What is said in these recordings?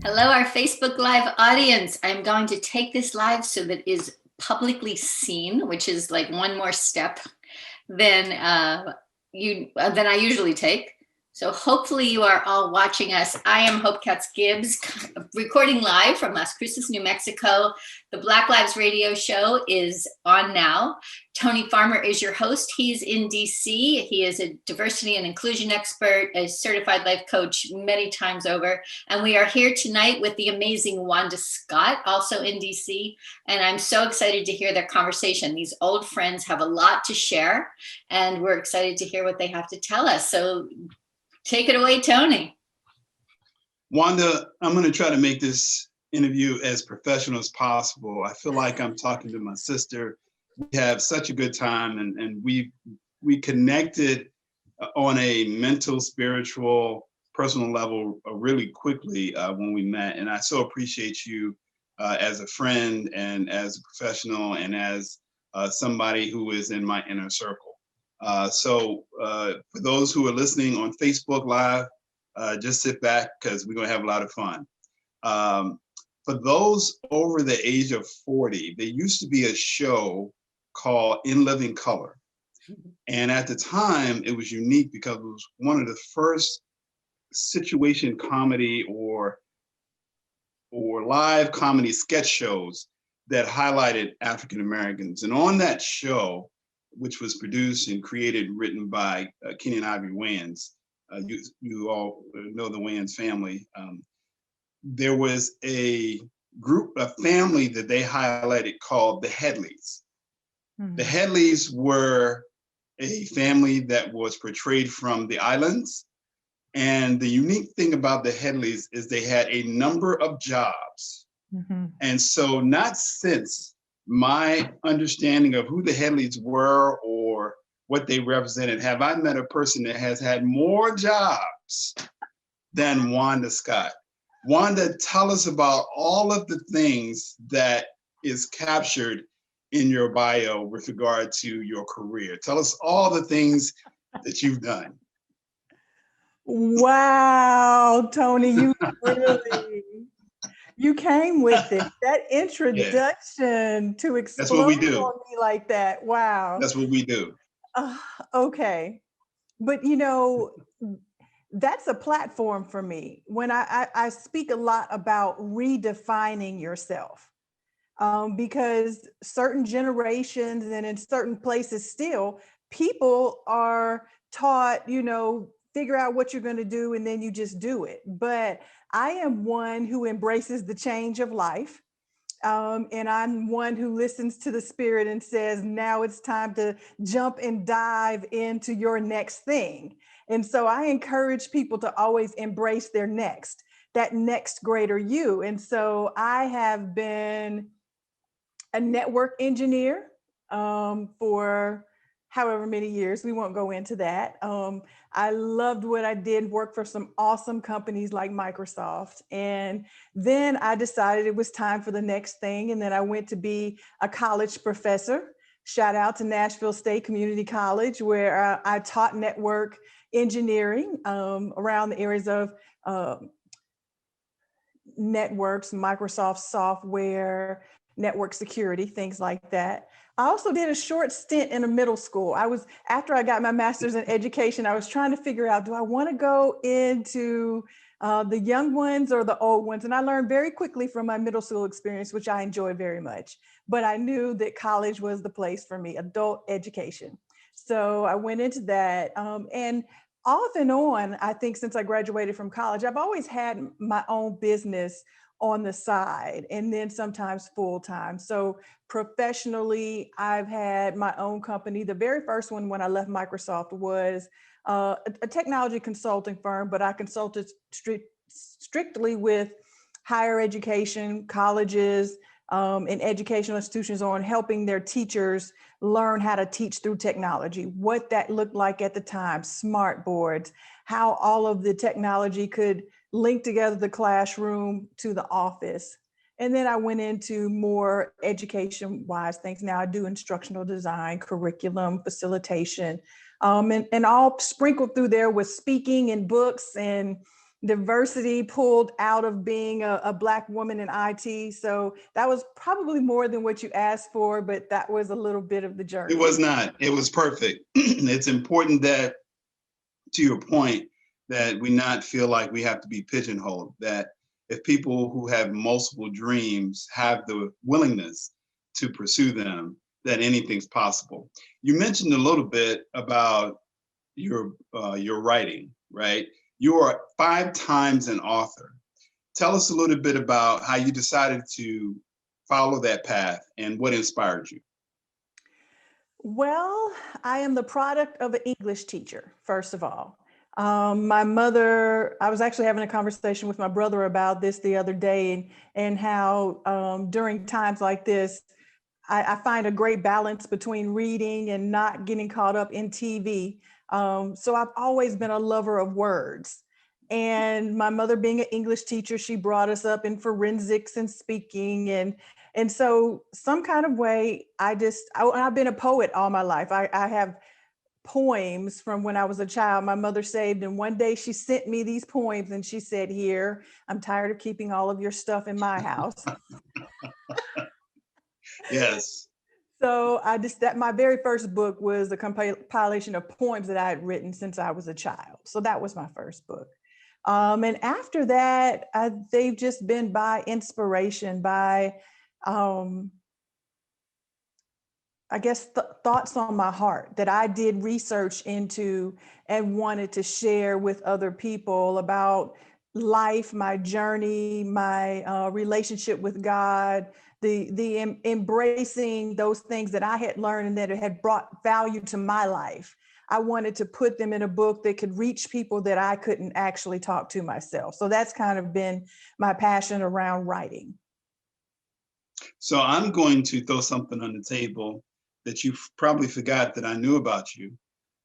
Hello, our Facebook Live audience. I'm going to take this live so that it is publicly seen, which is like one more step than than I usually take. So hopefully you are all watching us. I am Hope Katz Gibbs, recording live from Las Cruces, New Mexico. The Black Lives Radio show is on now. Tony Farmer is your host. He's in DC. He is a diversity and inclusion expert, a certified life coach many times over. And we are here tonight with the amazing Wanda Scott, also in DC. And I'm so excited to hear their conversation. These old friends have a lot to share, and we're excited to hear what they have to tell us. So take it away, Tony. Wanda, I'm going to try to make this interview as professional as possible. I feel like I'm talking to my sister. We have such a good time, and we connected on a mental, spiritual, personal level really quickly when we met. And I so appreciate you as a friend and as a professional and as somebody who is in my inner circle. So for those who are listening on Facebook Live, just sit back because we're going to have a lot of fun. For those over the age of 40, there used to be a show called In Living Color. And at the time, it was unique because it was one of the first situation comedy or live comedy sketch shows that highlighted African Americans. And on that show, which was produced and created, written by Kenny and Ivy Wayans. You all know the Wayans family. There was a family that they highlighted called the Headleys. Mm-hmm. The Headleys were a family that was portrayed from the islands. And the unique thing about the Headleys is they had a number of jobs. Mm-hmm. And so not since my understanding of who the Headleys were or what they represented, have I met a person that has had more jobs than Wanda Scott. Wanda, tell us about all of the things that is captured in your bio with regard to your career. Tell us all the things that you've done. Wow, Tony, you came with it. That introduction to explode on me like that. Wow. That's what we do. Okay. But that's a platform for me. When I speak a lot about redefining yourself, because certain generations and in certain places still, people are taught, figure out what you're going to do and then you just do it. But I am one who embraces the change of life. And I'm one who listens to the spirit and says, now it's time to jump and dive into your next thing. And so I encourage people to always embrace their that next greater you. And so I have been a network engineer for however many years. We won't go into that. I loved what I did, work for some awesome companies like Microsoft. And then I decided it was time for the next thing. And then I went to be a college professor. Shout out to Nashville State Community College, where I taught network engineering around the areas of networks, Microsoft software, network security, things like that. I also did a short stint in a middle school. After I got my master's in education, I was trying to figure out, do I want to go into the young ones or the old ones? And I learned very quickly from my middle school experience, which I enjoyed very much. But I knew that college was the place for me, adult education. So I went into that. And off and on, I think since I graduated from college, I've always had my own business on the side and then sometimes full time. So professionally, I've had my own company. The very first one when I left Microsoft was a technology consulting firm, but I consulted strictly with higher education, colleges, and educational institutions on helping their teachers learn how to teach through technology, what that looked like at the time, smart boards, how all of the technology could link together the classroom to the office. And then I went into more education-wise things. Now I do instructional design, curriculum, facilitation, and all sprinkled through there with speaking and books and diversity pulled out of being a Black woman in IT. So that was probably more than what you asked for, but that was a little bit of the journey. It was not. It was perfect. It's important that, to your point, that we not feel like we have to be pigeonholed, that if people who have multiple dreams have the willingness to pursue them, that anything's possible. You mentioned a little bit about your writing, right? You are 5 times an author. Tell us a little bit about how you decided to follow that path and what inspired you. Well, I am the product of an English teacher, first of all. My mother, I was actually having a conversation with my brother about this the other day, and how during times like this, I find a great balance between reading and not getting caught up in TV. So I've always been a lover of words. And my mother being an English teacher, she brought us up in forensics and speaking. And so some kind of way, I've been a poet all my life. I have poems from when I was a child my mother saved. And one day she sent me these poems and she said, "Here, I'm tired of keeping all of your stuff in my house." Yes. So my very first book was a compilation of poems that I had written since I was a child. So that was my first book. And after that, they've just been by inspiration, by, I guess, thoughts on my heart that I did research into and wanted to share with other people about life, my journey, my relationship with God, the embracing those things that I had learned and that had brought value to my life. I wanted to put them in a book that could reach people that I couldn't actually talk to myself. So that's kind of been my passion around writing. So I'm going to throw something on the table that you probably forgot that I knew about you,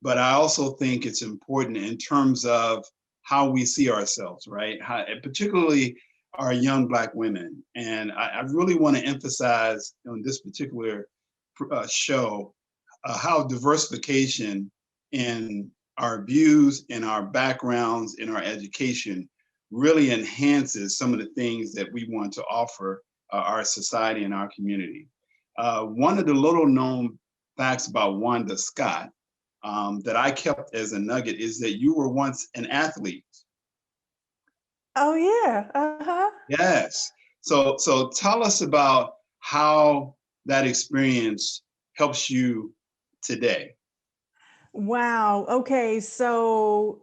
but I also think it's important in terms of how we see ourselves, right? Particularly our young Black women. And I really want to emphasize on this particular show how diversification in our views, in our backgrounds, in our education really enhances some of the things that we want to offer our society and our community. One of the little known facts about Wanda Scott that I kept as a nugget is that you were once an athlete. Oh yeah, uh-huh. Yes. So tell us about how that experience helps you today. Wow. Okay. So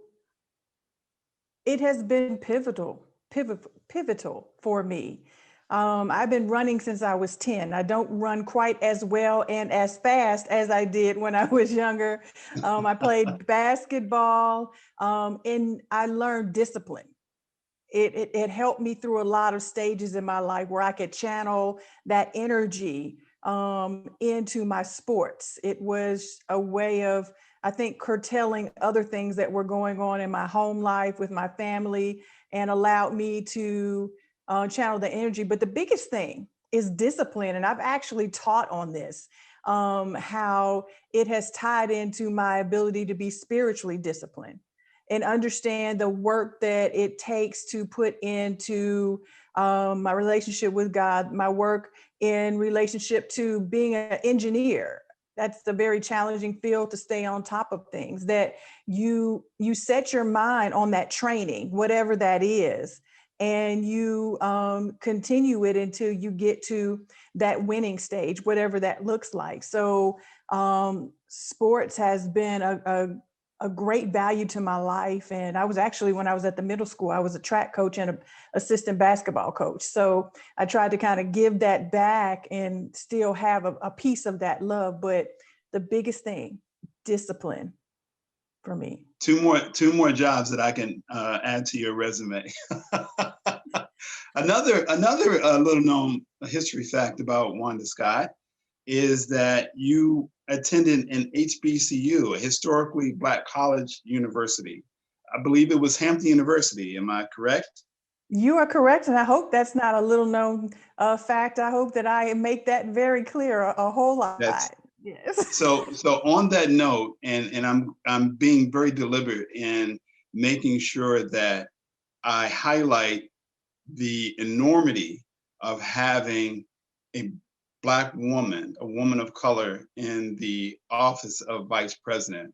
it has been pivotal for me. I've been running since I was 10. I don't run quite as well and as fast as I did when I was younger. I played basketball, and I learned discipline. It helped me through a lot of stages in my life where I could channel that energy into my sports. It was a way of, I think, curtailing other things that were going on in my home life with my family, and allowed me to channel the energy. But the biggest thing is discipline. And I've actually taught on this, how it has tied into my ability to be spiritually disciplined and understand the work that it takes to put into my relationship with God, my work in relationship to being an engineer. That's a very challenging field to stay on top of things, that you set your mind on that training, whatever that is, and you continue it until you get to that winning stage, whatever that looks like. So sports has been a great value to my life. And I was actually, when I was at the middle school, I was a track coach and an assistant basketball coach. So I tried to kind of give that back and still have a piece of that love. But the biggest thing, discipline for me. Two more jobs that I can add to your resume. Another little known history fact about Wanda Scott is that you attended an HBCU, a historically Black college university. I believe it was Hampton University. Am I correct? You are correct. And I hope that's not a little known fact. I hope that I make that very clear a whole lot. Yes. So on that note, and I'm being very deliberate in making sure that I highlight the enormity of having a Black woman, a woman of color, in the office of vice president.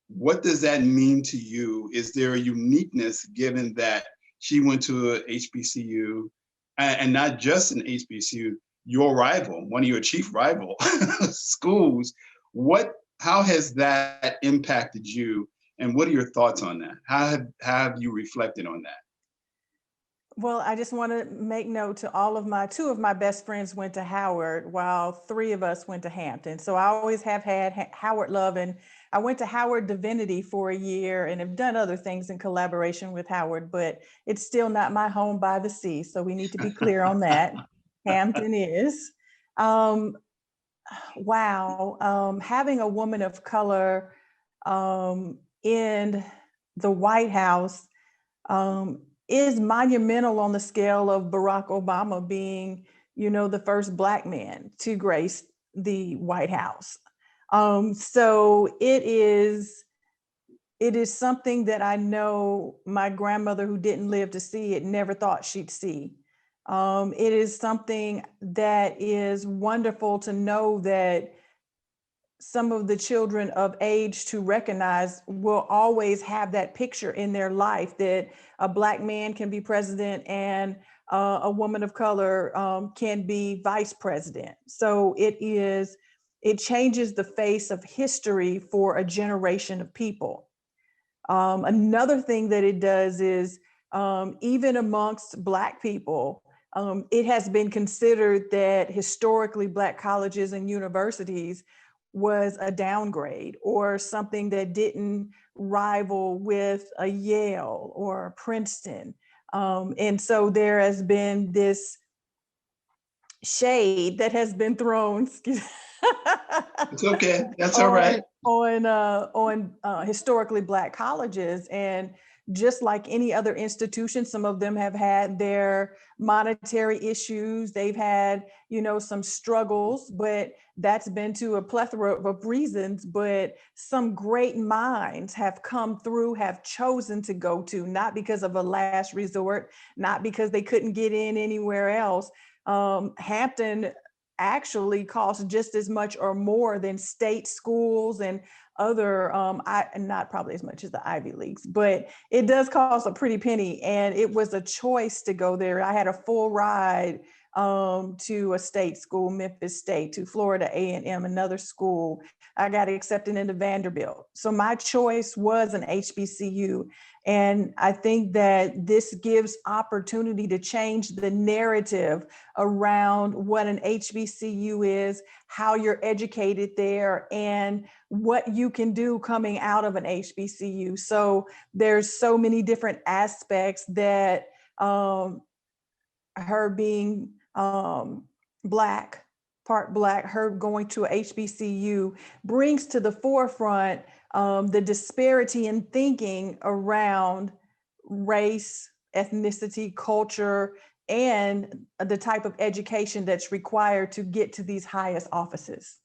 What does that mean to you? Is there a uniqueness given that she went to a HBCU, and not just an HBCU, your rival, one of your chief rival schools? How has that impacted you? And what are your thoughts on that? How have you reflected on that? Well, I just want to make note to all of two of my best friends went to Howard, while three of us went to Hampton. So I always have had Howard love, and I went to Howard Divinity for a year and have done other things in collaboration with Howard, but it's still not my home by the sea. So we need to be clear on that. Hampton is. Wow. Having a woman of color in the White House is monumental on the scale of Barack Obama being, the first Black man to grace the White House. So it is something that I know my grandmother, who didn't live to see it, never thought she'd see. It is something that is wonderful to know that some of the children of age to recognize will always have that picture in their life, that a Black man can be president and a woman of color can be vice president. So it changes the face of history for a generation of people. Another thing that it does is even amongst Black people, it has been considered that historically Black colleges and universities was a downgrade or something that didn't rival with a Yale or Princeton. And so there has been this shade that has been thrown. It's okay. That's all right. On historically Black colleges. And just like any other institution, some of them have had their monetary issues. They've had, some struggles, but that's been to a plethora of reasons. But some great minds have come through, have chosen to go to, not because of a last resort, not because they couldn't get in anywhere else. Hampton actually costs just as much or more than state schools and other, not probably as much as the Ivy Leagues, but it does cost a pretty penny. And it was a choice to go there. I had a full ride to a state school, Memphis State, to Florida A&M, another school. I got accepted into Vanderbilt. So my choice was an HBCU. And I think that this gives opportunity to change the narrative around what an HBCU is, how you're educated there, and what you can do coming out of an HBCU. So there's so many different aspects that her being Black, part Black, her going to a HBCU brings to the forefront the disparity in thinking around race, ethnicity, culture, and the type of education that's required to get to these highest offices.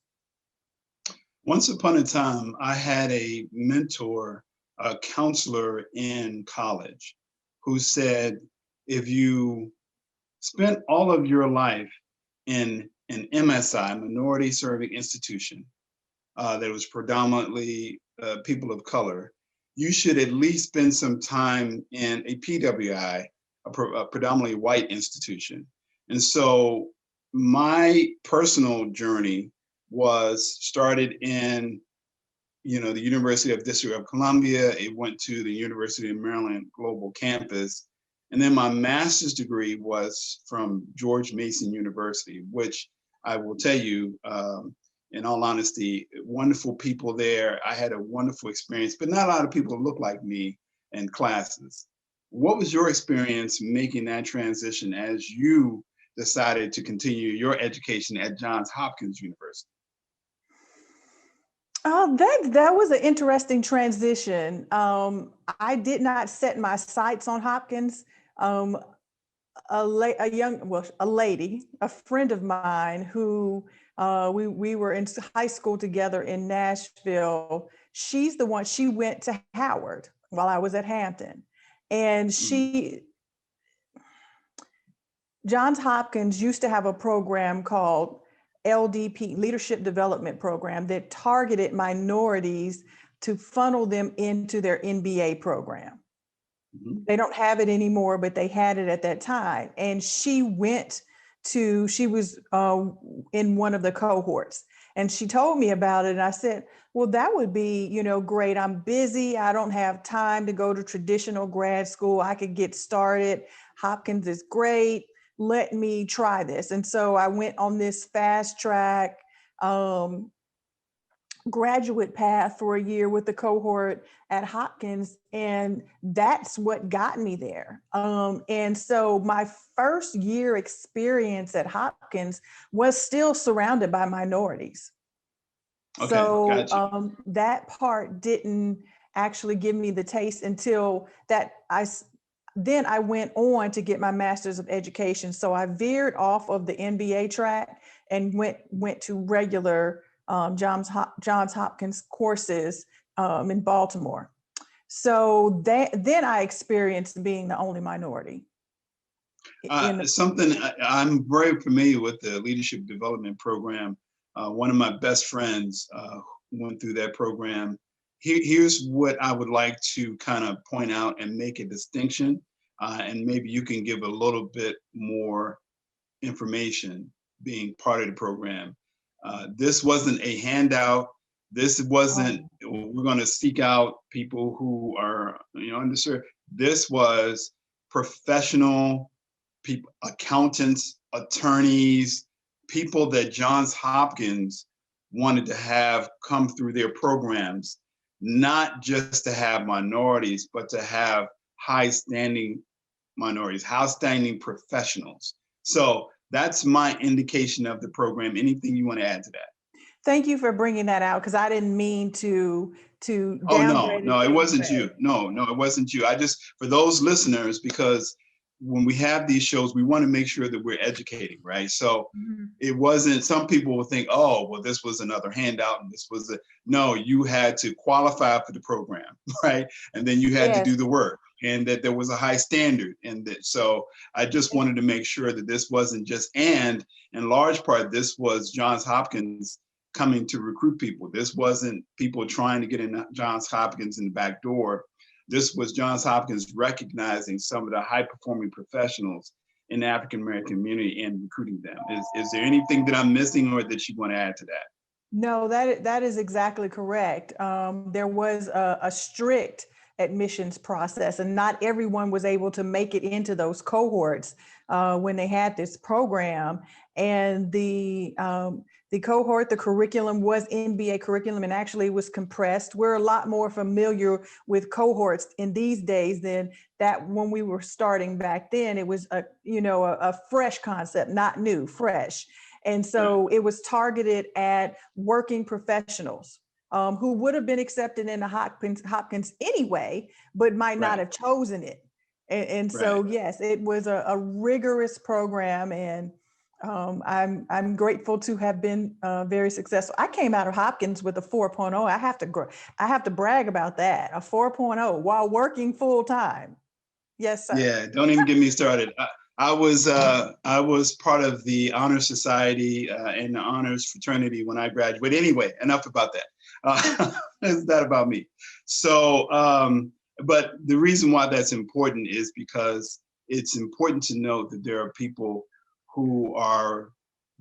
Once upon a time, I had a mentor, a counselor in college, who said, if you spent all of your life in an MSI, minority serving institution, that was predominantly people of color, you should at least spend some time in a PWI, a predominantly white institution. And so my personal journey was started in, the University of District of Columbia. It went to the University of Maryland Global Campus. And then my master's degree was from George Mason University, which I will tell you, in all honesty, wonderful people there. I had a wonderful experience, but not a lot of people look like me in classes. What was your experience making that transition as you decided to continue your education at Johns Hopkins University? That was an interesting transition. I did not set my sights on Hopkins. A lady, a friend of mine who we were in high school together in Nashville. She went to Howard while I was at Hampton. And she Johns Hopkins used to have a program called LDP, Leadership Development Program, that targeted minorities to funnel them into their MBA program. Mhm. They don't have it anymore, but they had it at that time. And she was in one of the cohorts, and she told me about it. And I said, well, that would be, great. I'm busy. I don't have time to go to traditional grad school. I could get started. Hopkins is great. Let me try this. And so I went on this fast track graduate path for a year with the cohort at Hopkins, and that's what got me there. And so my first year experience at Hopkins was still surrounded by minorities. Okay, So gotcha. that part didn't actually give me the taste until that then I went on to get my master's of education. So I veered off of the MBA track and went to regular Johns Hopkins courses in Baltimore. So then I experienced being the only minority in the I'm very familiar with the leadership development program. One of my best friends went through that program. Here's what I would like to kind of point out and make a distinction, and maybe you can give a little bit more information being part of the program. This wasn't a handout. This wasn't, we're going to seek out people who are, underserved. This was professional people, accountants, attorneys, people that Johns Hopkins wanted to have come through their programs, not just to have minorities, but to have high-standing minorities, high-standing professionals. So that's my indication of the program. Anything you want to add to that? Thank you for bringing that out, because I didn't mean to Oh, downgrade no, it wasn't way. you. No, it wasn't you. I just, for those listeners, because when we have these shows, we want to make sure that we're educating, right? So it wasn't, some people will think, oh, well, this was another handout and this was no, you had to qualify for the program, right? And then you had to do the work, and that there was a high standard. And that, so I just wanted to make sure that this wasn't just, and in large part, this was Johns Hopkins coming to recruit people. This wasn't people trying to get in Johns Hopkins in the back door. This was Johns Hopkins recognizing some of the high-performing professionals in the African-American community and recruiting them. Is there anything that I'm missing or that you want to add to that? No, that is exactly correct. There was a strict admissions process, and not everyone was able to make it into those cohorts when they had this program. And the cohort, the curriculum was MBA curriculum, and actually was compressed. We're a lot more familiar with cohorts in these days than that when we were starting back then. It was a fresh concept, not new, fresh. And so it was targeted at working professionals who would have been accepted in the Hopkins anyway, but might not have chosen it. And so, yes, it was a rigorous program, and I'm grateful to have been very successful. I came out of Hopkins with a 4.0. I have to brag about that, a 4.0 while working full time. Yes, sir. Yeah, don't even get me started. I was part of the Honor Society and the Honors Fraternity when I graduated. Anyway, enough about that. It's not about me. So, but the reason why that's important is because it's important to note that there are people who are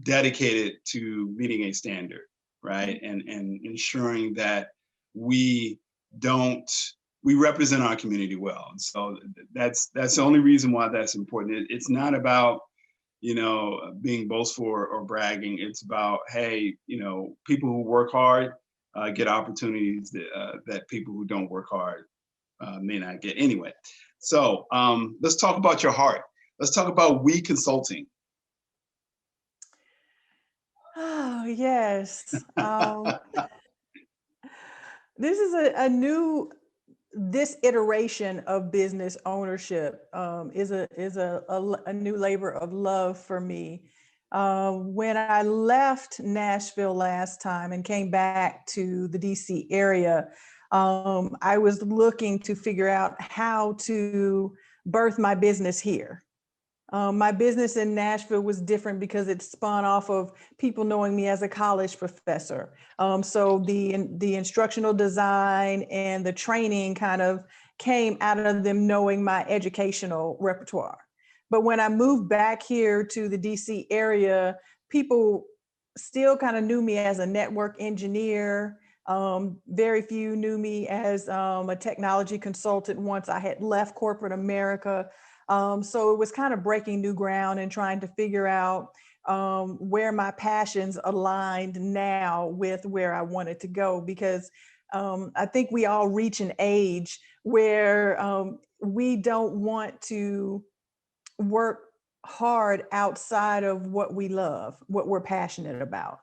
dedicated to meeting a standard, right? And ensuring that we represent our community well. And so that's the only reason why that's important. It's not about, being boastful or bragging. It's about, hey, people who work hard get opportunities that people who don't work hard may not get anyway. So let's talk about your heart. Let's talk about WE Consulting. Oh, yes. This is this iteration of business ownership is a new labor of love for me. When I left Nashville last time and came back to the DC area, I was looking to figure out how to birth my business here. My business in Nashville was different because it spun off of people knowing me as a college professor. So the instructional design and the training kind of came out of them knowing my educational repertoire. But when I moved back here to the DC area, people still kind of knew me as a network engineer. Very few knew me as a technology consultant once I had left corporate America. So it was kind of breaking new ground and trying to figure out where my passions aligned now with where I wanted to go, because I think we all reach an age where we don't want to work hard outside of what we love, what we're passionate about.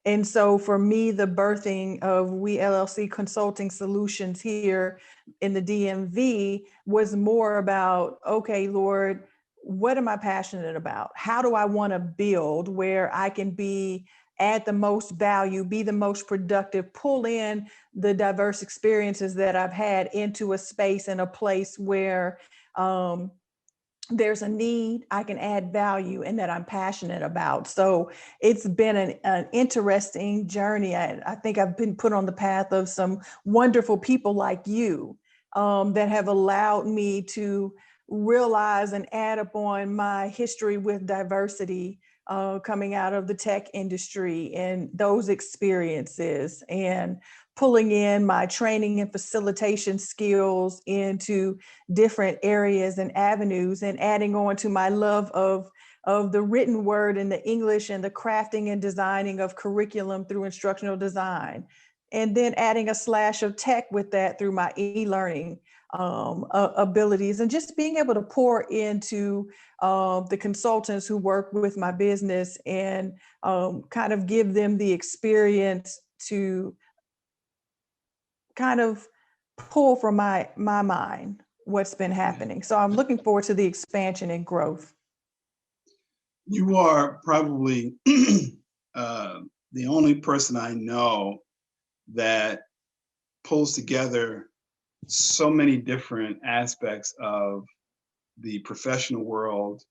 And so for me, the birthing of WE LLC Consulting Solutions here in the DMV was more about, okay, Lord, what am I passionate about? How do I want to build where I can add the most value, be the most productive, pull in the diverse experiences that I've had into a space and a place where there's a need, I can add value, and that I'm passionate about. So it's been an interesting journey. I think I've been put on the path of some wonderful people like you that have allowed me to realize and add upon my history with diversity coming out of the tech industry and those experiences, and pulling in my training and facilitation skills into different areas and avenues, and adding on to my love of the written word and the English and the crafting and designing of curriculum through instructional design. And then adding a slash of tech with that through my e-learning abilities, and just being able to pour into the consultants who work with my business and kind of give them the experience to kind of pull from my mind what's been happening. So I'm looking forward to the expansion and growth. You are probably the only person I know that pulls together so many different aspects of the professional world,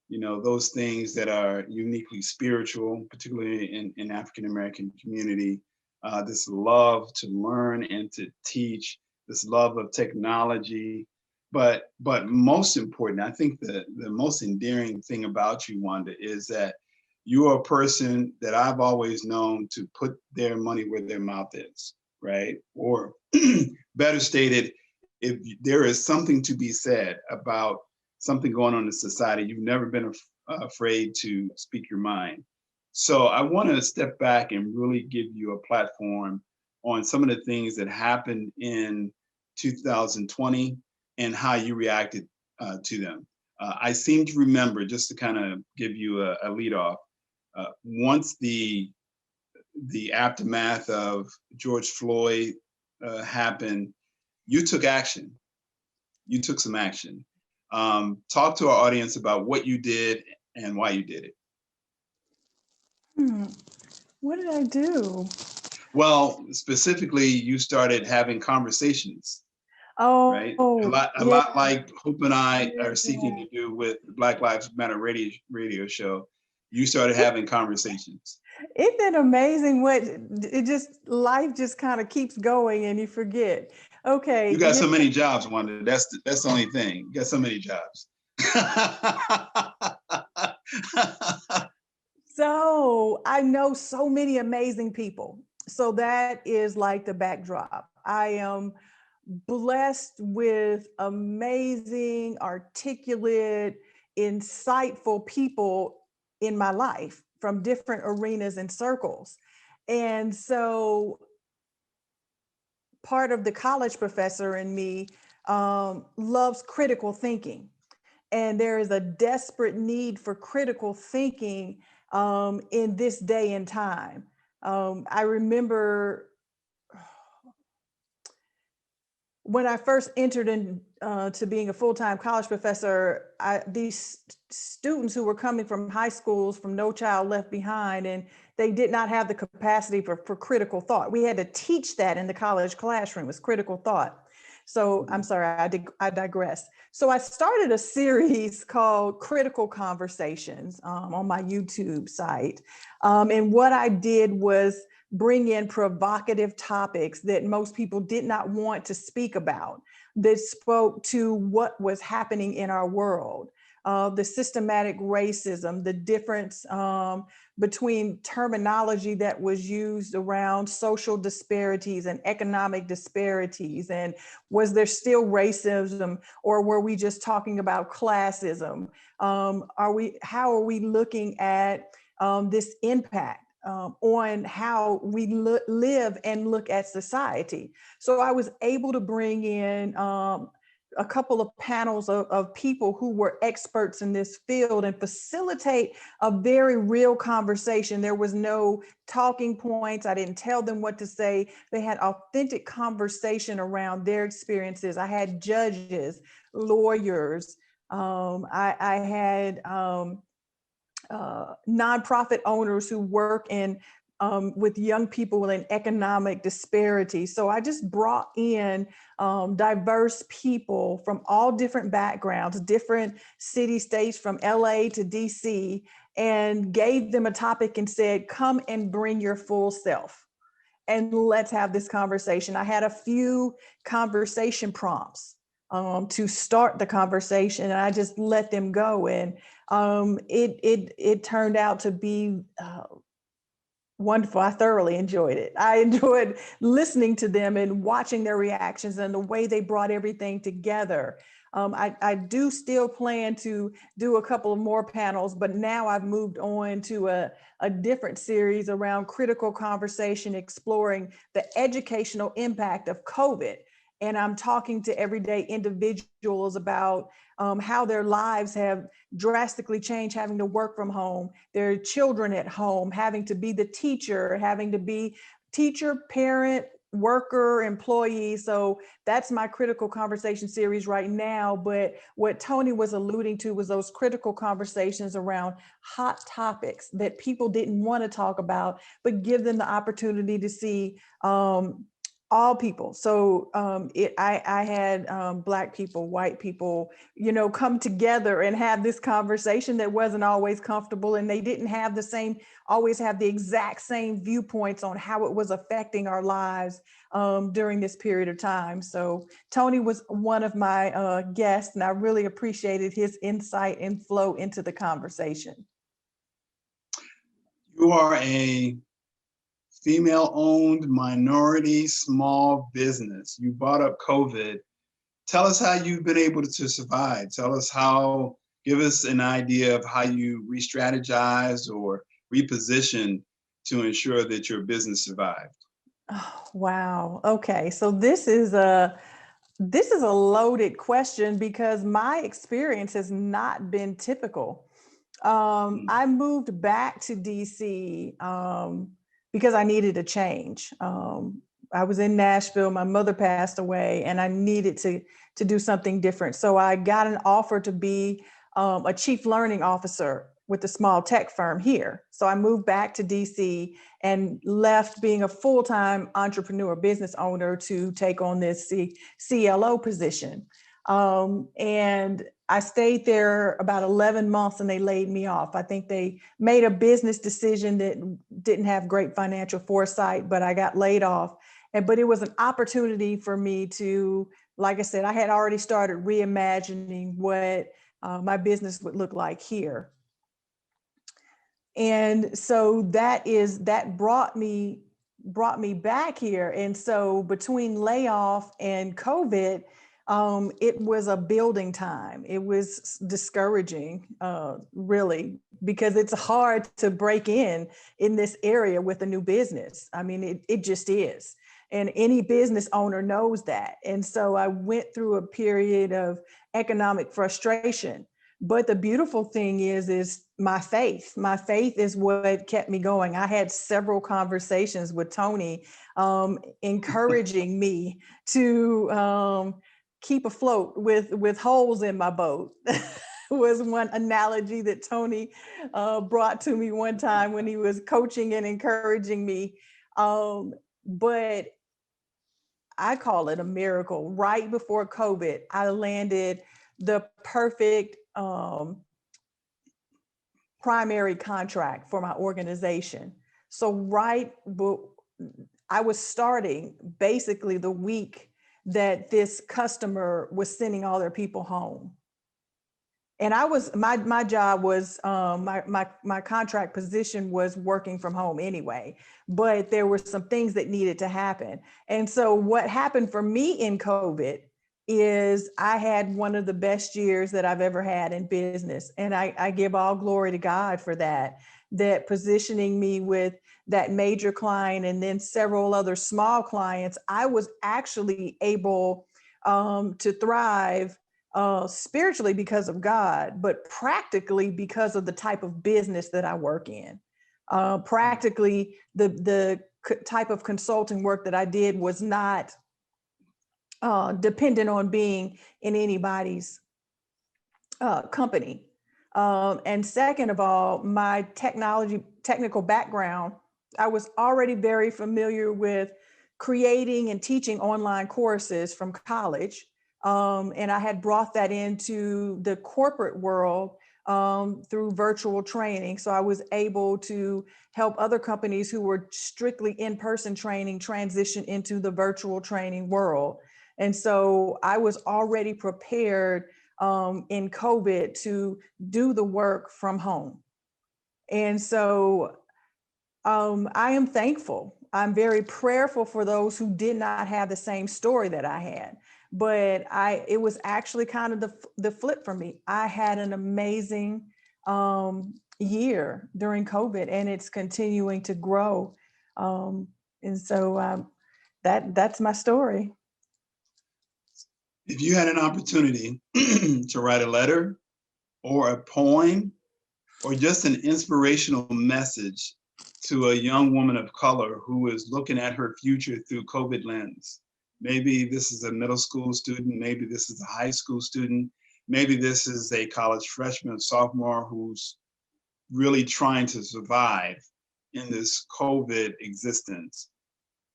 you know, those things that are uniquely spiritual, particularly in African-American community, this love to learn and to teach, this love of technology. But most important, I think the most endearing thing about you, Wanda, is that you are a person that I've always known to put their money where their mouth is, right? Or better stated, if there is something to be said about something going on in society, you've never been afraid to speak your mind. So I want to step back and really give you a platform on some of the things that happened in 2020 and how you reacted to them. I seem to remember, just to kind of give you a lead off, once the aftermath of George Floyd happened, you took action. You took some action. Talk to our audience about what you did and why you did it. What did I do? Well, specifically, you started having conversations, right? A lot Yeah. like Hope and I are seeking to do with the Black Lives Matter radio show. You started having conversations. Isn't it amazing what life just kind of keeps going and you forget? Okay. You got so many jobs, Wanda. That's the only thing. You got so many jobs. So I know so many amazing people. So that is like the backdrop. I am blessed with amazing, articulate, insightful people in my life from different arenas and circles. And so part of the college professor in me loves critical thinking. And there is a desperate need for critical thinking in this day and time. I remember when I first entered into being a full-time college professor, these students who were coming from high schools from No Child Left Behind, and they did not have the capacity for critical thought. We had to teach that in the college classroom, as critical thought. So I'm sorry, I digress. So I started a series called Critical Conversations on my YouTube site. And what I did was bring in provocative topics that most people did not want to speak about, that spoke to what was happening in our world. The systematic racism, the difference between terminology that was used around social disparities and economic disparities. And was there still racism, or were we just talking about classism? How are we looking at this impact on how we live and look at society? So I was able to bring in a couple of panels of people who were experts in this field and facilitate a very real conversation. There was no talking points. I didn't tell them what to say. They had authentic conversation around their experiences. I had judges, lawyers. I had nonprofit owners who work in with young people in economic disparity. So I just brought in diverse people from all different backgrounds, different city states, from LA to DC, and gave them a topic and said, come and bring your full self and let's have this conversation. I had a few conversation prompts to start the conversation, and I just let them go. And it turned out to be wonderful. I thoroughly enjoyed it. I enjoyed listening to them and watching their reactions and the way they brought everything together. I do still plan to do a couple of more panels, but now I've moved on to a different series around critical conversation, exploring the educational impact of COVID. And I'm talking to everyday individuals about how their lives have drastically changed, having to work from home, their children at home, having to be the teacher, having to be teacher, parent, worker, employee. So that's my critical conversation series right now. But what Tony was alluding to was those critical conversations around hot topics that people didn't want to talk about, but give them the opportunity to see all people. So I had Black people, white people, come together and have this conversation that wasn't always comfortable, and they didn't have always have the exact same viewpoints on how it was affecting our lives during this period of time. So Tony was one of my guests, and I really appreciated his insight and flow into the conversation. You are a female-owned minority small business. You brought up COVID. Tell us how you've been able to survive. Give us an idea of how you re-strategize or reposition to ensure that your business survived. Oh, wow. Okay. So this is a loaded question because my experience has not been typical. I moved back to DC because I needed a change. I was in Nashville, my mother passed away, and I needed to do something different. So I got an offer to be a chief learning officer with a small tech firm here. So I moved back to DC and left being a full-time entrepreneur business owner to take on this CLO position. And I stayed there about 11 months and they laid me off. I think they made a business decision that didn't have great financial foresight, but I got laid off. But it was an opportunity for me to, like I said, I had already started reimagining what my business would look like here. And so that brought me back here. And so between layoff and COVID, it was a building time. It was discouraging, really, because it's hard to break in this area with a new business. I mean, it just is. And any business owner knows that. And so I went through a period of economic frustration. But the beautiful thing is my faith. My faith is what kept me going. I had several conversations with Tony, encouraging me to keep afloat with holes in my boat. Was one analogy that Tony brought to me one time when he was coaching and encouraging me. But I call it a miracle. Right before COVID, I landed the perfect primary contract for my organization. So I was starting basically the week that this customer was sending all their people home. And I was, my job was, my contract position was working from home anyway, but there were some things that needed to happen. And so what happened for me in COVID is I had one of the best years that I've ever had in business. And I give all glory to God for that positioning me with that major client and then several other small clients. I was actually able to thrive spiritually because of God, but practically because of the type of business that I work in. Practically, the type of consulting work that I did was not dependent on being in anybody's company. And second of all, my technical background, I was already very familiar with creating and teaching online courses from college. And I had brought that into the corporate world through virtual training. So I was able to help other companies who were strictly in-person training transition into the virtual training world. And so I was already prepared in COVID to do the work from home. And so I am thankful. I'm very prayerful for those who did not have the same story that I had. But it was actually kind of the flip for me. I had an amazing year during COVID, and it's continuing to grow. And so that's my story. If you had an opportunity to write a letter or a poem or just an inspirational message to a young woman of color who is looking at her future through COVID lens, maybe this is a middle school student, maybe this is a high school student, maybe this is a college freshman or sophomore who's really trying to survive in this COVID existence.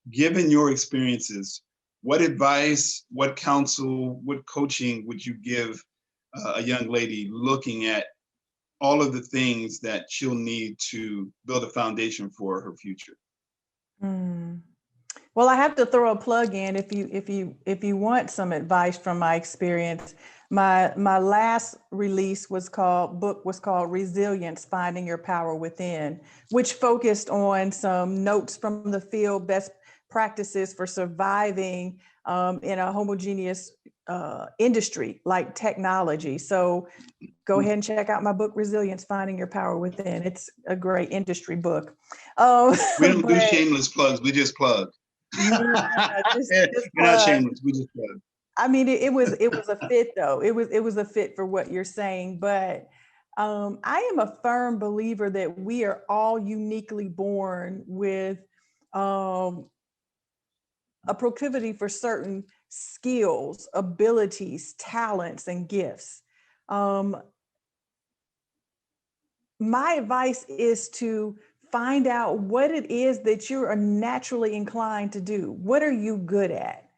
Given your experiences, what advice, what counsel, what coaching would you give a young lady looking at all of the things that she'll need to build a foundation for her future? Well, I have to throw a plug in if you want some advice from my experience. My last book was called Resilience: Finding Your Power Within, which focused on some notes from the field, best practices for surviving in a homogeneous industry like technology. So go ahead and check out my book, Resilience: Finding Your Power Within. It's a great industry book. We don't do shameless plugs, we just plug. Yeah, just We're not shameless, we just plug. I mean, it was a fit though. It was a fit for what you're saying, but I am a firm believer that we are all uniquely born with a proclivity for certain skills, abilities, talents, and gifts. My advice is to find out what it is that you are naturally inclined to do. What are you good at?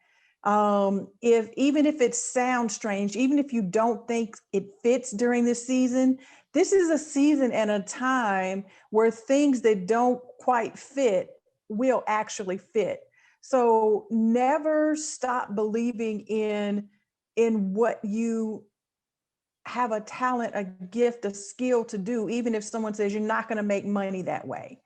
Even if it sounds strange, even if you don't think it fits during this season, this is a season and a time where things that don't quite fit will actually fit. So never stop believing in what you have a talent, a gift, a skill to do, even if someone says you're not going to make money that way.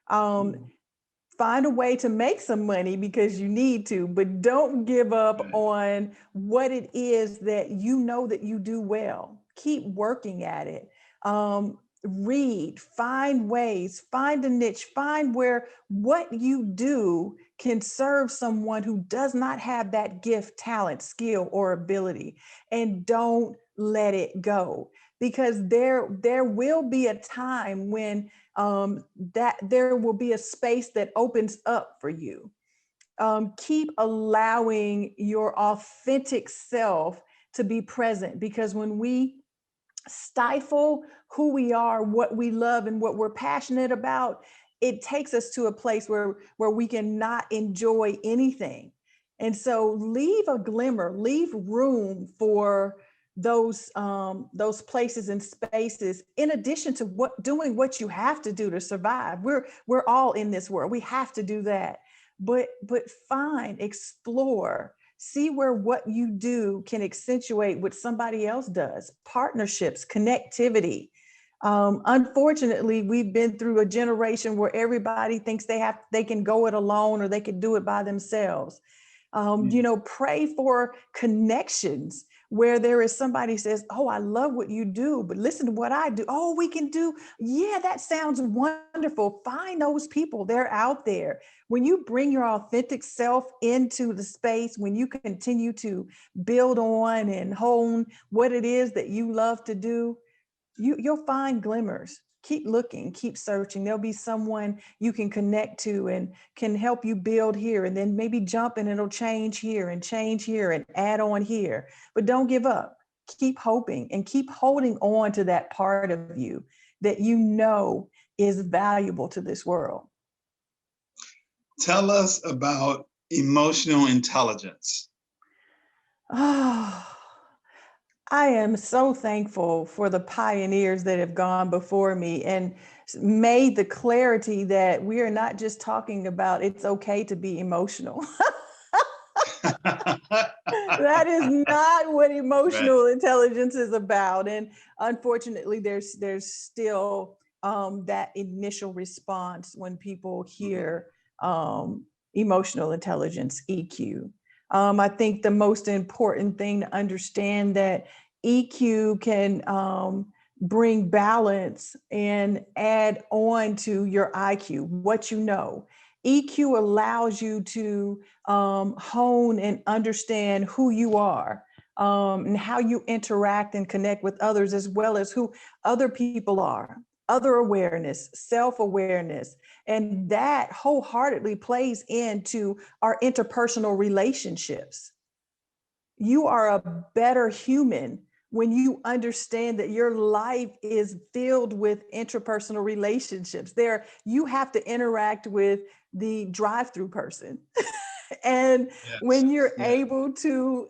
Find a way to make some money because you need to, but don't give up on what it is that you know that you do well. Keep working at it. Read, find ways, find a niche, find where what you do can serve someone who does not have that gift, talent, skill, or ability, and don't let it go, because there will be a time when that there will be a space that opens up for you. Keep allowing your authentic self to be present, because when we stifle who we are, what we love, and what we're passionate about, it takes us to a place where we cannot enjoy anything. And so leave a glimmer, leave room for those places and spaces, in addition to doing what you have to do to survive. We're all in this world. We have to do that. But find, explore, see where what you do can accentuate what somebody else does. Partnerships, connectivity. Unfortunately, we've been through a generation where everybody thinks they can go it alone or they can do it by themselves. Pray for connections where there is somebody who says, oh, I love what you do, but listen to what I do. Oh, we can do. Yeah, that sounds wonderful. Find those people. They're out there. When you bring your authentic self into the space, when you continue to build on and hone what it is that you love to do, you'll find glimmers. Keep looking, keep searching. There'll be someone you can connect to and can help you build here, and then maybe jump and it'll change here and add on here. But don't give up. Keep hoping and keep holding on to that part of you that you know is valuable to this world. Tell us about emotional intelligence. Oh, I am so thankful for the pioneers that have gone before me and made the clarity that we are not just talking about it's okay to be emotional. That is not what emotional intelligence is about. And unfortunately, there's still that initial response when people hear emotional intelligence, EQ. I think the most important thing to understand that EQ can bring balance and add on to your IQ, what you know. EQ allows you to hone and understand who you are and how you interact and connect with others, as well as who other people are, other awareness, self-awareness. And that wholeheartedly plays into our interpersonal relationships. You are a better human when you understand that your life is filled with interpersonal relationships. There, you have to interact with the drive-through person. And when you're able to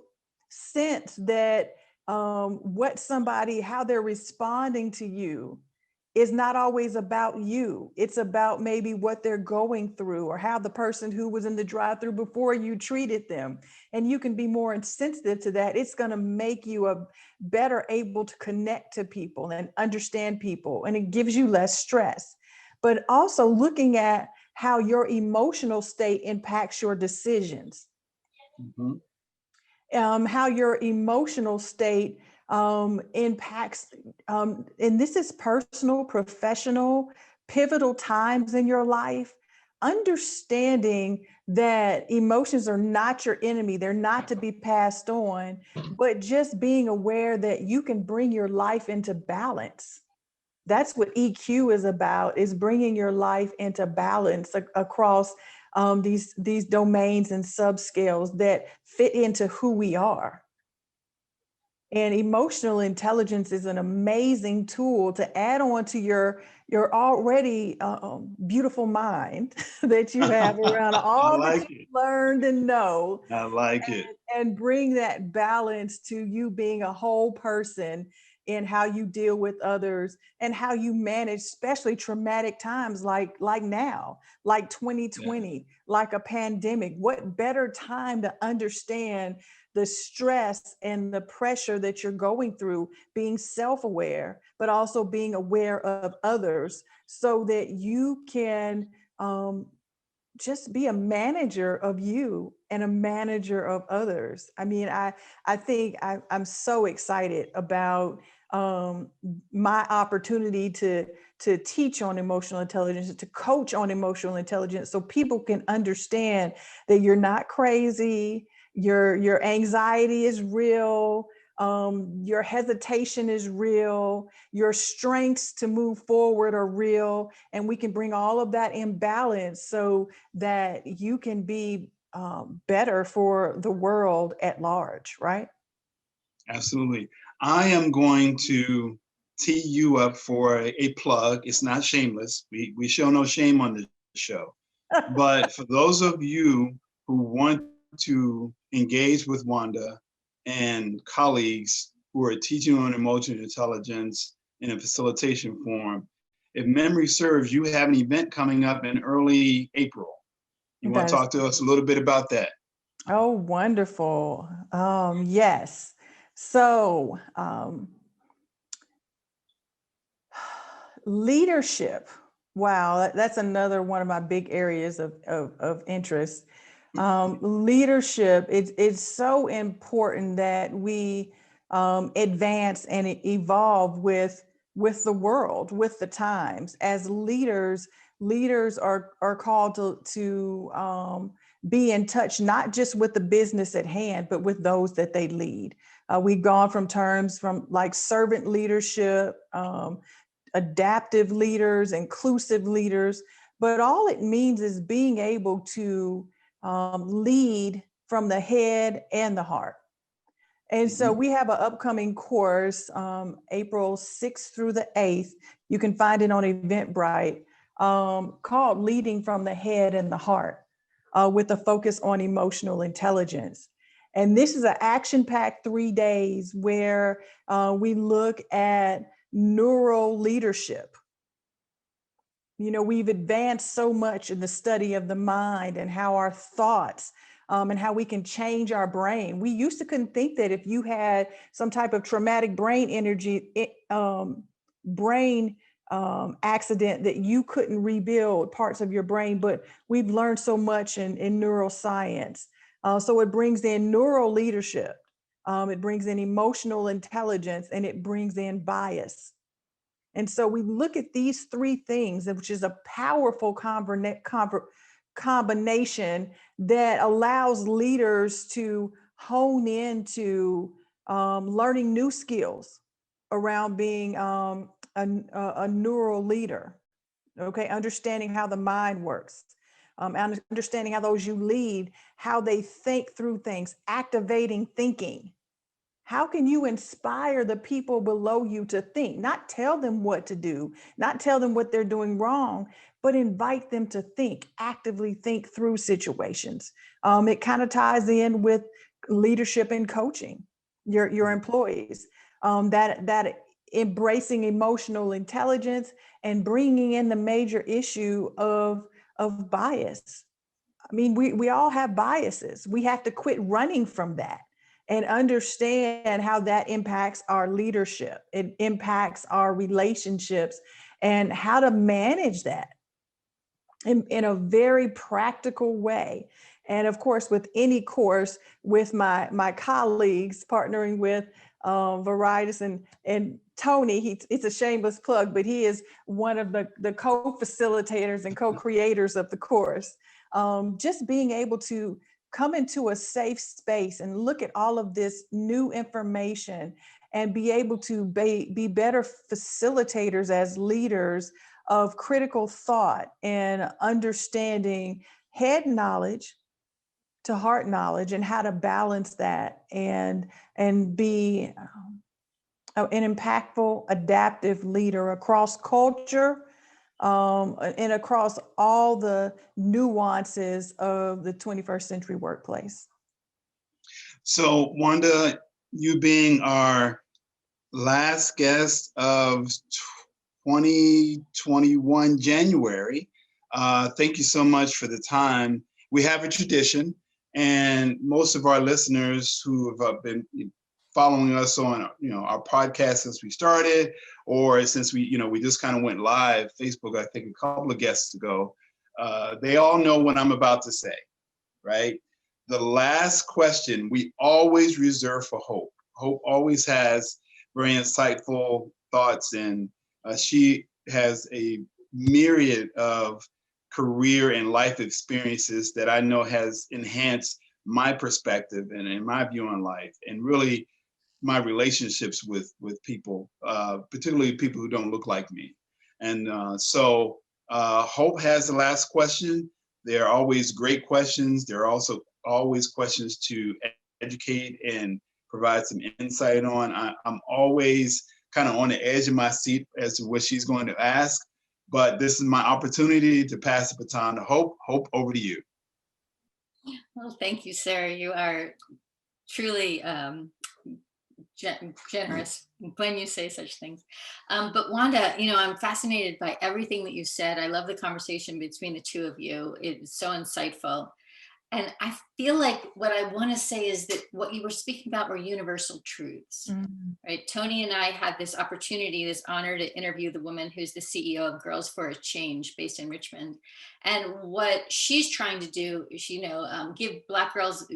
sense that how they're responding to you is not always about you. It's about maybe what they're going through or how the person who was in the drive-through before you treated them. And you can be more insensitive to that. It's going to make you a better able to connect to people and understand people. And it gives you less stress. But also looking at how your emotional state impacts your decisions. Mm-hmm. How your emotional state impacts, and this is personal, professional, pivotal times in your life. Understanding that emotions are not your enemy, they're not to be passed on, but just being aware that you can bring your life into balance. That's what EQ is about, is bringing your life into balance across these domains and subscales that fit into who we are. And emotional intelligence is an amazing tool to add on to your already beautiful mind that you have around all that you've learned and know. I like it. And bring that balance to you being a whole person in how you deal with others and how you manage, especially traumatic times like now, like 2020, like a pandemic. What better time to understand the stress and the pressure that you're going through, being self-aware, but also being aware of others so that you can just be a manager of you and a manager of others. I mean, I think I'm so excited about my opportunity to teach on emotional intelligence, to coach on emotional intelligence, so people can understand that you're not crazy, your anxiety is real, your hesitation is real, your strengths to move forward are real, and we can bring all of that in balance so that you can be better for the world at large, right? Absolutely. I am going to tee you up for a plug. It's not shameless. We show no shame on this show. But for those of you who want to engage with Wanda and colleagues who are teaching on emotional intelligence in a facilitation forum, if memory serves, you have an event coming up in early April. You want to talk to us a little bit about that? Oh, wonderful. Yes. So, leadership. Wow, that's another one of my big areas of interest. Leadership, it's so important that we advance and evolve with the world, with the times. As leaders, leaders are called to be in touch, not just with the business at hand, but with those that they lead. We've gone from terms from like servant leadership, adaptive leaders, inclusive leaders, but all it means is being able to lead from the head and the heart. And so we have an upcoming course, April 6th through the 8th. You can find it on Eventbrite, called Leading from the Head and the Heart, with a focus on emotional intelligence. And this is an action-packed 3 days where we look at neural leadership. You know, we've advanced so much in the study of the mind and how our thoughts and how we can change our brain. We used to couldn't think that if you had some type of traumatic brain accident that you couldn't rebuild parts of your brain, but we've learned so much in neuroscience. So it brings in neural leadership, it brings in emotional intelligence, and it brings in bias. And so we look at these three things, which is a powerful combination that allows leaders to hone into learning new skills around being a neural leader. Okay, understanding how the mind works, understanding how those you lead, how they think through things, activating thinking. How can you inspire the people below you to think, not tell them what to do, not tell them what they're doing wrong, but invite them to think, actively think through situations. It kind of ties in with leadership and coaching your employees, that embracing emotional intelligence and bringing in the major issue of bias. I mean, we all have biases. We have to quit running from that and understand how that impacts our leadership. It impacts our relationships and how to manage that in a very practical way. And of course, with any course, with my colleagues, partnering with Veritas and Tony, it's a shameless plug, but he is one of the co-facilitators and co-creators of the course. Just being able to come into a safe space and look at all of this new information and be able to be better facilitators as leaders of critical thought and understanding head knowledge to heart knowledge and how to balance that and be an impactful, adaptive leader across culture, and across all the nuances of the 21st century workplace. So Wanda, you being our last guest of 2021 January, thank you so much for the time. We have a tradition, and most of our listeners who have been following us on our podcast since we started, or since we just kind of went live Facebook, I think a couple of guests ago, they all know what I'm about to say, right? The last question we always reserve for Hope. Hope always has very insightful thoughts, and she has a myriad of career and life experiences that I know has enhanced my perspective and my view on life, and really my relationships with people, particularly people who don't look like me. And so Hope has the last question. There are always great questions. There are also always questions to educate and provide some insight on. I'm always kind of on the edge of my seat as to what she's going to ask, but this is my opportunity to pass the baton to Hope. Hope, over to you. Well, thank you, Sarah. You are truly generous when you say such things. But Wanda, I'm fascinated by everything that you said. I love the conversation between the two of you. It's so insightful. And I feel like what I want to say is that what you were speaking about were universal truths, Mhm. right? Tony and I had this opportunity, this honor to interview the woman who's the CEO of Girls for a Change based in Richmond. And what she's trying to do is, give Black girls,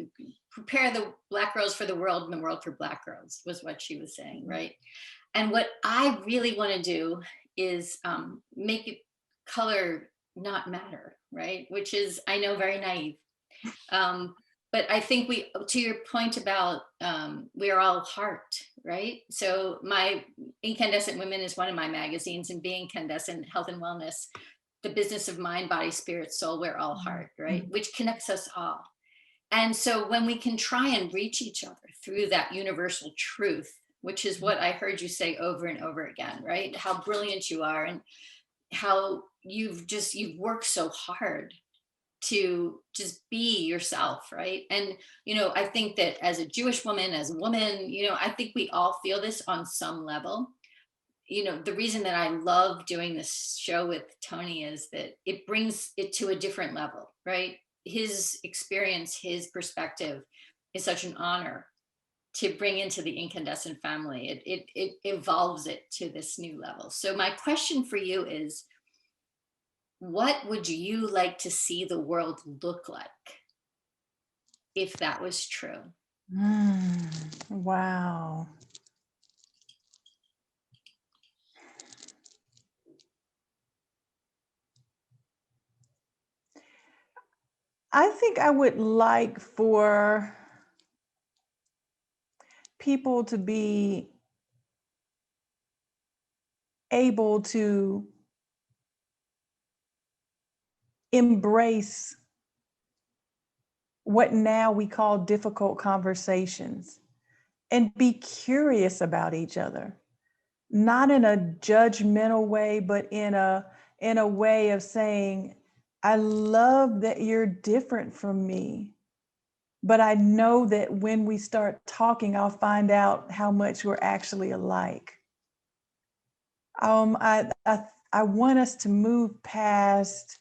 prepare the Black girls for the world and the world for Black girls, was what she was saying, right? And what I really want to do is make it color not matter, right? Which is, I know, very naive. Um, but I think to your point about we are all heart, right? So my Incandescent Women is one of my magazines, and Being Incandescent, Health and Wellness, the business of mind, body, spirit, soul, we're all heart, right? Which connects us all. And so when we can try and reach each other through that universal truth, which is what I heard you say over and over again, right? How brilliant you are, and how you've worked so hard to just be yourself, right? And I think that as a Jewish woman, as a woman, I think we all feel this on some level. The reason that I love doing this show with Tony is that it brings it to a different level, right? His experience, his perspective is such an honor to bring into the Incandescent family. It evolves it to this new level. So my question for you is, what would you like to see the world look like if that was true? Wow. I think I would like for people to be able to embrace what now we call difficult conversations and be curious about each other, not in a judgmental way, but in a way of saying, I love that you're different from me, but I know that when we start talking, I'll find out how much we're actually alike. I want us to move past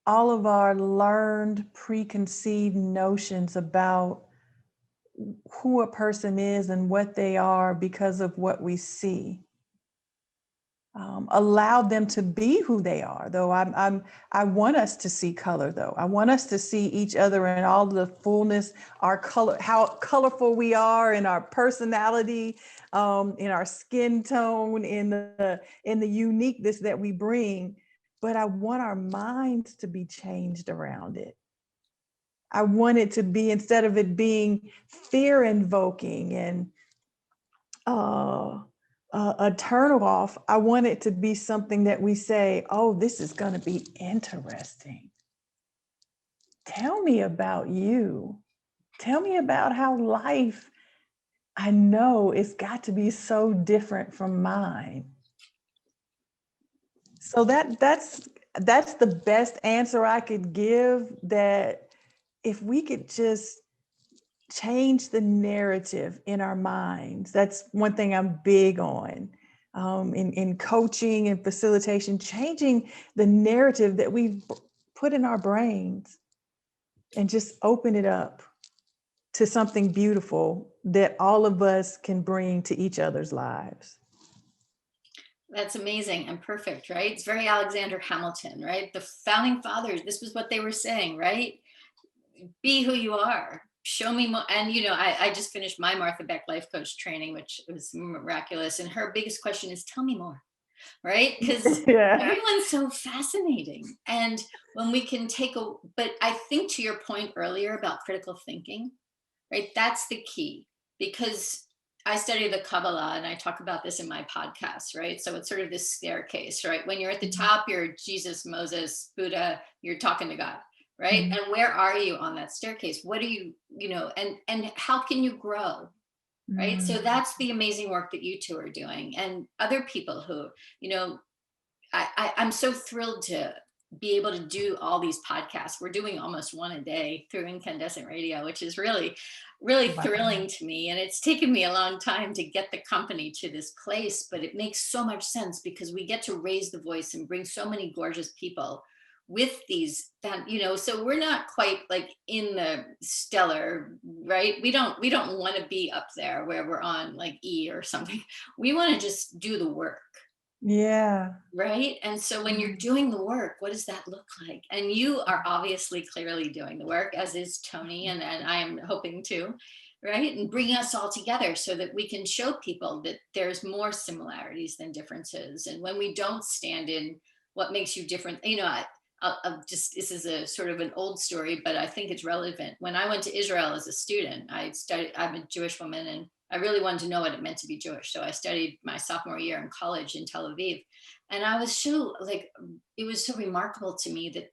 all of our learned preconceived notions about who a person is and what they are because of what we see. Allow them to be who they are, though. I want us to see color, though. I want us to see each other in all the fullness, our color, how colorful we are in our personality, in our skin tone, in the uniqueness that we bring. But I want our minds to be changed around it. I want it to be, instead of it being fear invoking and a turn off, I want it to be something that we say, oh, this is going to be interesting. Tell me about you. Tell me about how life, I know it's got to be so different from mine. So that's the best answer I could give, that if we could just change the narrative in our minds. That's one thing I'm big on in coaching and facilitation, changing the narrative that we've put in our brains and just open it up to something beautiful that all of us can bring to each other's lives. That's amazing and perfect, right? It's very Alexander Hamilton, right? The founding fathers, this was what they were saying, right? Be who you are. Show me more. And I just finished my Martha Beck life coach training, which was miraculous. And her biggest question is, tell me more, right? Because Yeah. everyone's so fascinating. And when we can but I think to your point earlier about critical thinking, right? That's the key, because I study the Kabbalah and I talk about this in my podcast, right? So it's sort of this staircase, right? When you're at the top, you're Jesus, Moses, Buddha, you're talking to God, right? And where are you on that staircase? What do you, and how can you grow, right? So that's the amazing work that you two are doing, and other people who, I'm so thrilled to be able to do all these podcasts. We're doing almost one a day through Incandescent Radio, which is really, really Wow. thrilling to me. And it's taken me a long time to get the company to this place, but it makes so much sense because we get to raise the voice and bring so many gorgeous people with these, that, you know, so we're not quite like in the stellar, right? We don't want to be up there where we're on like E or something. We want to just do the work. Yeah. Right. And so when you're doing the work, what does that look like? And you are obviously clearly doing the work, as is Tony, and I am hoping to, right? And bring us all together so that we can show people that there's more similarities than differences. And when we don't stand in what makes you different, you know, I'll just, this is a sort of an old story, but I think it's relevant. When I went to Israel as a student, I'm a Jewish woman, and I really wanted to know what it meant to be Jewish. So I studied my sophomore year in college in Tel Aviv. And I was so like, it was so remarkable to me that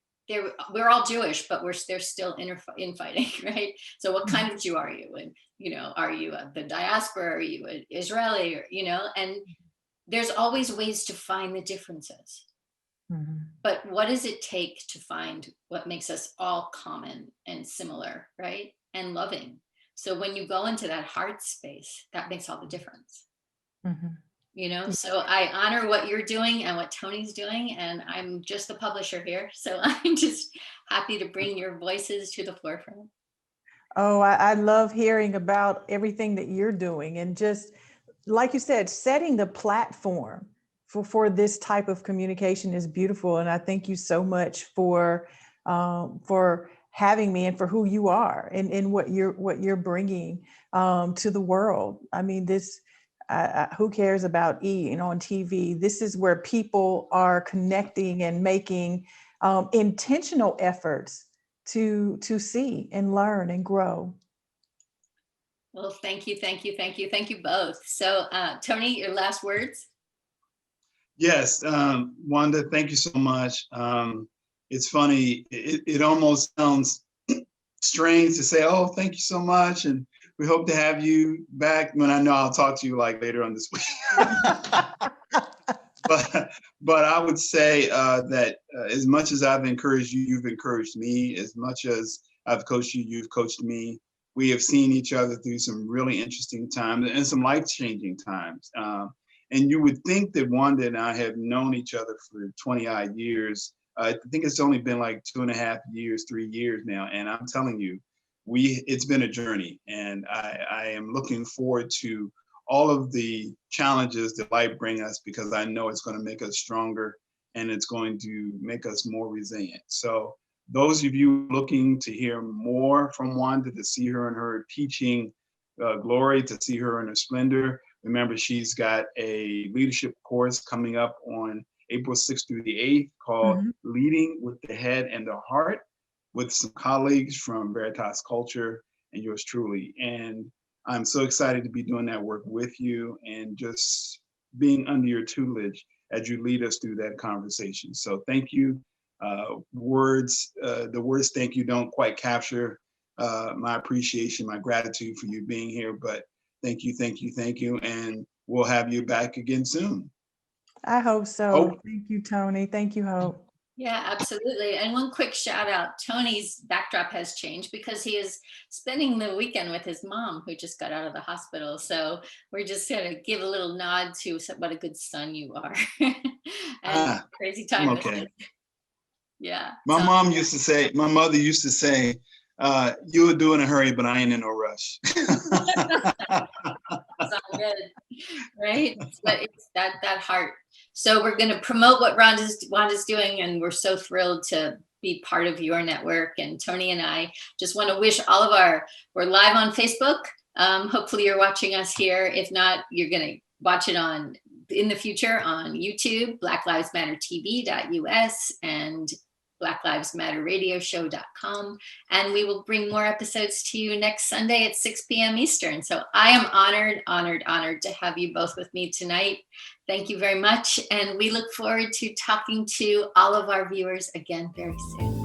we're all Jewish, but they're still infighting, right? So what kind of Jew are you? And, you know, are you the diaspora? Are you an Israeli? Or, you know, and there's always ways to find the differences. Mhm. But what does it take to find what makes us all common and similar, right? And loving. So when you go into that heart space, that makes all the difference. Mhm. You know, so I honor what you're doing and what Tony's doing, and I'm just the publisher here. So I'm just happy to bring your voices to the forefront. Oh, I love hearing about everything that you're doing, and just like you said, setting the platform for this type of communication is beautiful. And I thank you so much for having me and for who you are and what you're bringing to the world. I mean, this. Who cares about on TV? This is where people are connecting and making intentional efforts to see and learn and grow. Well, thank you both. So Tony, your last words? Yes, Wanda, thank you so much. It's funny, it almost sounds strange to say, oh, thank you so much, and we hope to have you back, when I know I'll talk to you like later on this week. but I would say that as much as I've encouraged you, you've encouraged me. As much as I've coached you, you've coached me. We have seen each other through some really interesting times and some life-changing times. And you would think that Wanda and I have known each other for 20-odd years. I think it's only been like 2.5 years, 3 years now. And I'm telling you, it's been a journey. And I am looking forward to all of the challenges that life bring us, because I know it's going to make us stronger and it's going to make us more resilient. So those of you looking to hear more from Wanda, to see her in her teaching glory, to see her in her splendor, remember, she's got a leadership course coming up on April 6th through the 8th called Leading with the Head and the Heart, with some colleagues from Veritas Culture and yours truly. And I'm so excited to be doing that work with you and just being under your tutelage as you lead us through that conversation. So thank you. The words thank you don't quite capture my appreciation, my gratitude for you being here, but thank you. And we'll have you back again soon. I hope so. Hope. Thank you, Tony. Thank you, Hope. Yeah, absolutely. And one quick shout out, Tony's backdrop has changed because he is spending the weekend with his mom, who just got out of the hospital. So we're just going to give a little nod to what a good son you are. And crazy time. I'm okay. Yeah. My mother used to say, you would do it in a hurry, but I ain't in no rush. It's all good, right? But it's that heart. So we're going to promote what Wanda's doing, and we're so thrilled to be part of your network. And Tony and I just want to wish all of we're live on Facebook. Hopefully you're watching us here. If not, you're going to watch it in the future on YouTube, blacklivesmattertv.us and blacklivesmatterradioshow.com. And we will bring more episodes to you next Sunday at 6 p.m. Eastern. So I am honored to have you both with me tonight. Thank you very much. And we look forward to talking to all of our viewers again very soon.